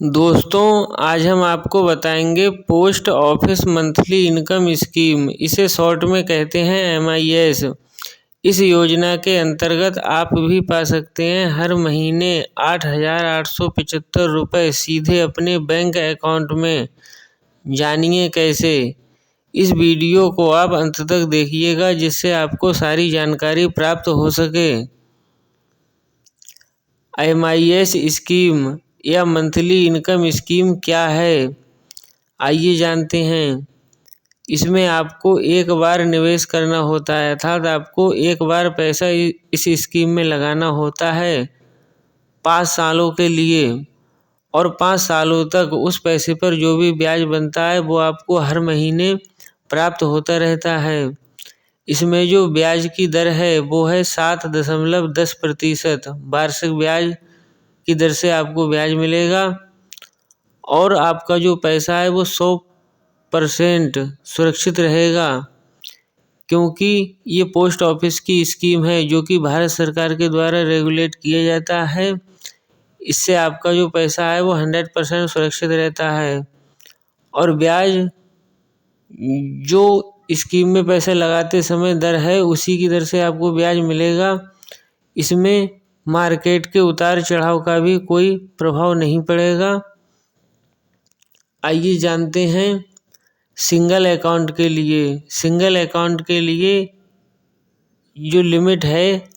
दोस्तों, आज हम आपको बताएंगे post office monthly income scheme. इसे शॉर्ट में कहते हैं MIS। इस योजना के अंतर्गत आप भी पा सकते हैं हर महीने 8,875 रुपये सीधे अपने बैंक अकाउंट में। जानिए कैसे। इस वीडियो को आप अंत तक देखिएगा जिससे आपको सारी जानकारी प्राप्त हो सके। MIS स्कीम या मंथली इनकम स्कीम क्या है, आइए जानते हैं। इसमें आपको एक बार निवेश करना होता है, अर्थात आपको एक बार पैसा इस स्कीम में लगाना होता है 5 सालों के लिए, और 5 सालों तक उस पैसे पर जो भी ब्याज बनता है वो आपको हर महीने प्राप्त होता रहता है। इसमें जो ब्याज की दर है वो है 7.10%। वार्षिक ब्याज की दर से आपको ब्याज मिलेगा, और आपका जो पैसा है वो 100% सुरक्षित रहेगा, क्योंकि ये पोस्ट ऑफिस की स्कीम है जो कि भारत सरकार के द्वारा रेगुलेट किया जाता है। इससे आपका जो पैसा है वो 100% सुरक्षित रहता है, और ब्याज जो स्कीम में पैसे लगाते समय दर है उसी की दर से आपको ब्याज मिलेगा। इसमें मार्केट के उतार चढ़ाव का भी कोई प्रभाव नहीं पड़ेगा। आइए जानते हैं सिंगल अकाउंट के लिए जो लिमिट है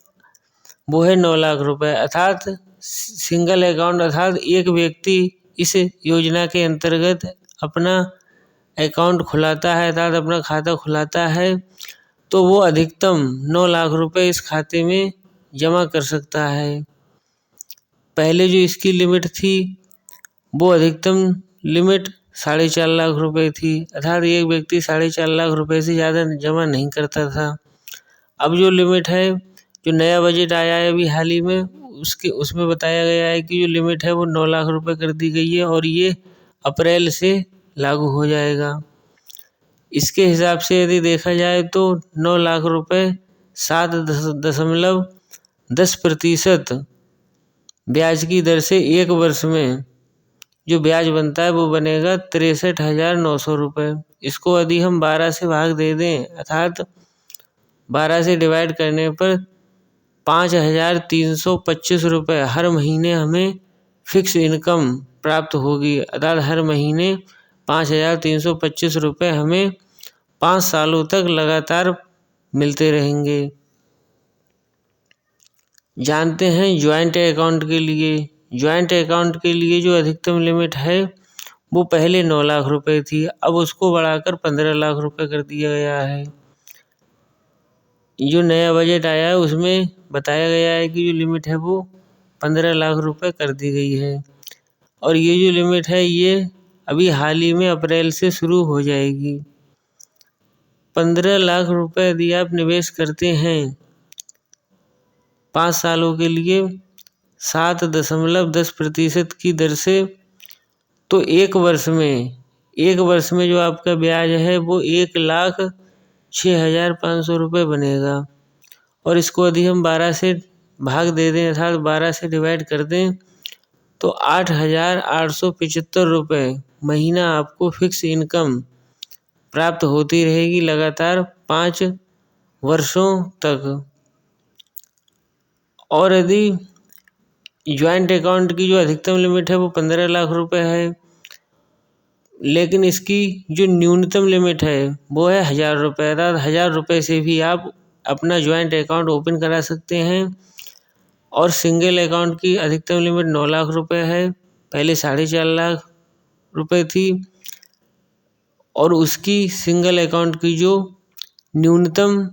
वो है 9 लाख रुपए। अर्थात सिंगल अकाउंट अर्थात एक व्यक्ति इस योजना के अंतर्गत अपना अकाउंट खुलाता है, अर्थात अपना खाता खुलाता है, तो वो अधिकतम 9 लाख रुपए इस खाते में जमा कर सकता है। पहले जो इसकी लिमिट थी वो अधिकतम लिमिट 4.5 लाख रुपए थी, अर्थात एक व्यक्ति 4.5 लाख रुपए से ज़्यादा जमा नहीं करता था। अब जो लिमिट है, जो नया बजट आया है अभी हाल ही में, उसमें बताया गया है कि जो लिमिट है वो 9 लाख रुपए कर दी गई है, और ये अप्रैल से लागू हो जाएगा। इसके हिसाब से यदि देखा जाए तो 9 लाख रुपए 7.10% ब्याज की दर से एक वर्ष में जो ब्याज बनता है वो बनेगा 63,900 रुपये। इसको यदि हम 12 से भाग दे दें, अर्थात 12 से डिवाइड करने पर 5,325 रुपये हर महीने हमें फिक्स इनकम प्राप्त होगी। अर्थात हर महीने 5,325 रुपये हमें 5 सालों तक लगातार मिलते रहेंगे। जानते हैं ज्वाइंट अकाउंट के लिए जो अधिकतम लिमिट है वो पहले 9 लाख रुपए थी, अब उसको बढ़ाकर 15 लाख रुपए कर दिया गया है। जो नया बजट आया है उसमें बताया गया है कि जो लिमिट है वो 15 लाख रुपए कर दी गई है, और ये जो लिमिट है ये अभी हाल ही में अप्रैल से शुरू हो जाएगी। 15 लाख रुपए यदि आप निवेश करते हैं 5 सालों के लिए 7.10% की दर से, तो एक वर्ष में जो आपका ब्याज है वो 1,06,500 रुपये बनेगा। और इसको यदि हम 12 से भाग दे दें, अर्थात 12 से डिवाइड कर दें, तो 8,875 रुपये महीना आपको फिक्स इनकम प्राप्त होती रहेगी लगातार 5 वर्षों तक। और यदि ज्वाइंट अकाउंट की जो अधिकतम लिमिट है वो 15 लाख रुपए है, लेकिन इसकी जो न्यूनतम लिमिट है वो है 1,000 रुपये। अर्थात 1,000 रुपये से भी आप अपना ज्वाइंट अकाउंट ओपन करा सकते हैं। और सिंगल अकाउंट की अधिकतम लिमिट 9 लाख रुपए है, पहले 4.5 लाख रुपए थी, और उसकी सिंगल अकाउंट की जो न्यूनतम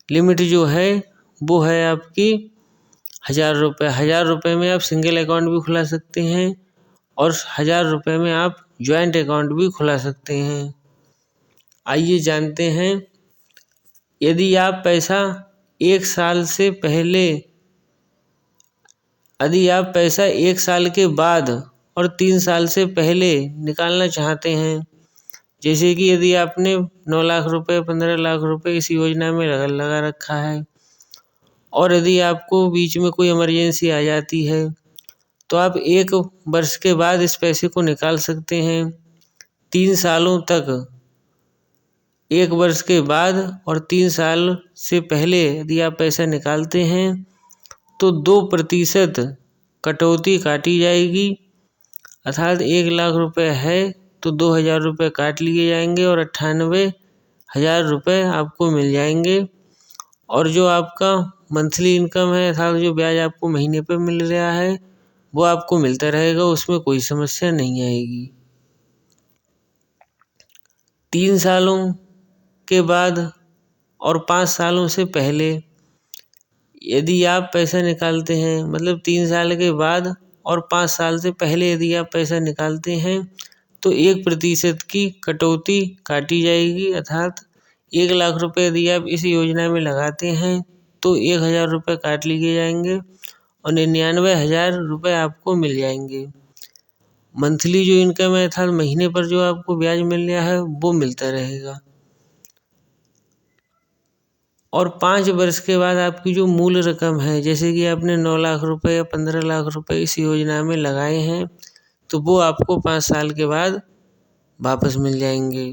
लिमिट जो है वो है आपकी 1,000 रुपये। 1,000 रुपये में आप सिंगल अकाउंट भी खुला सकते हैं, और 1,000 रुपये में आप ज्वाइंट अकाउंट भी खुला सकते हैं। आइए जानते हैं, यदि आप पैसा एक साल के बाद और 3 साल से पहले निकालना चाहते हैं, जैसे कि यदि आपने 9 लाख रुपए 15 लाख रुपए इस योजना में लगा रखा है, और यदि आपको बीच में कोई इमरजेंसी आ जाती है तो आप 1 वर्ष के बाद इस पैसे को निकाल सकते हैं। 3 सालों तक, 1 वर्ष के बाद और 3 साल से पहले यदि आप पैसा निकालते हैं तो 2% कटौती काटी जाएगी, अर्थात 1 लाख रुपए है तो 2,000 रुपये काट लिए जाएंगे और 98,000 रुपये आपको मिल जाएंगे। और जो आपका मंथली इनकम है, अर्थात जो ब्याज आपको महीने पे मिल रहा है वो आपको मिलता रहेगा, उसमें कोई समस्या नहीं आएगी। 3 सालों के बाद और 5 सालों से पहले यदि आप पैसा निकालते हैं, मतलब 3 साल के बाद और 5 साल से पहले यदि आप पैसा निकालते हैं तो 1% की कटौती काटी जाएगी, अर्थात 1 लाख रुपए यदि आप इस योजना में लगाते हैं तो 1,000 रुपये काट लिए जाएंगे और 99,000 रुपये आपको मिल जाएंगे। मंथली जो इनकम है, अर्थात महीने पर जो आपको ब्याज मिल रहा है वो मिलता रहेगा। और 5 वर्ष के बाद आपकी जो मूल रकम है, जैसे कि आपने 9 लाख रुपए या 15 लाख रुपए इस योजना में लगाए हैं तो वो आपको 5 साल के बाद वापस मिल जाएंगे।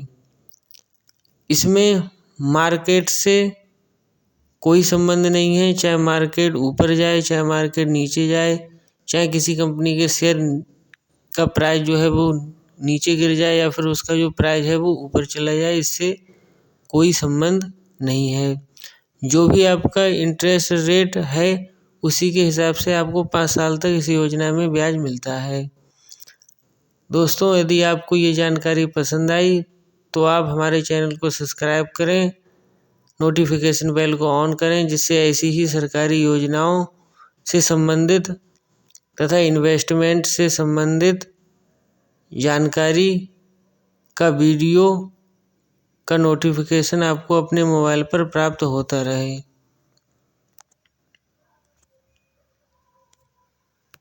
इसमें मार्केट से कोई संबंध नहीं है, चाहे मार्केट ऊपर जाए चाहे मार्केट नीचे जाए, चाहे किसी कंपनी के शेयर का प्राइस जो है वो नीचे गिर जाए या फिर उसका जो प्राइस है वो ऊपर चला जाए, इससे कोई संबंध नहीं है। जो भी आपका इंटरेस्ट रेट है उसी के हिसाब से आपको 5 साल तक इस योजना में ब्याज मिलता है। दोस्तों, यदि आपको ये जानकारी पसंद आई तो आप हमारे चैनल को सब्सक्राइब करें, नोटिफिकेशन बेल को ऑन करें, जिससे ऐसी ही सरकारी योजनाओं से संबंधित तथा इन्वेस्टमेंट से संबंधित जानकारी का वीडियो का नोटिफिकेशन आपको अपने मोबाइल पर प्राप्त होता रहे।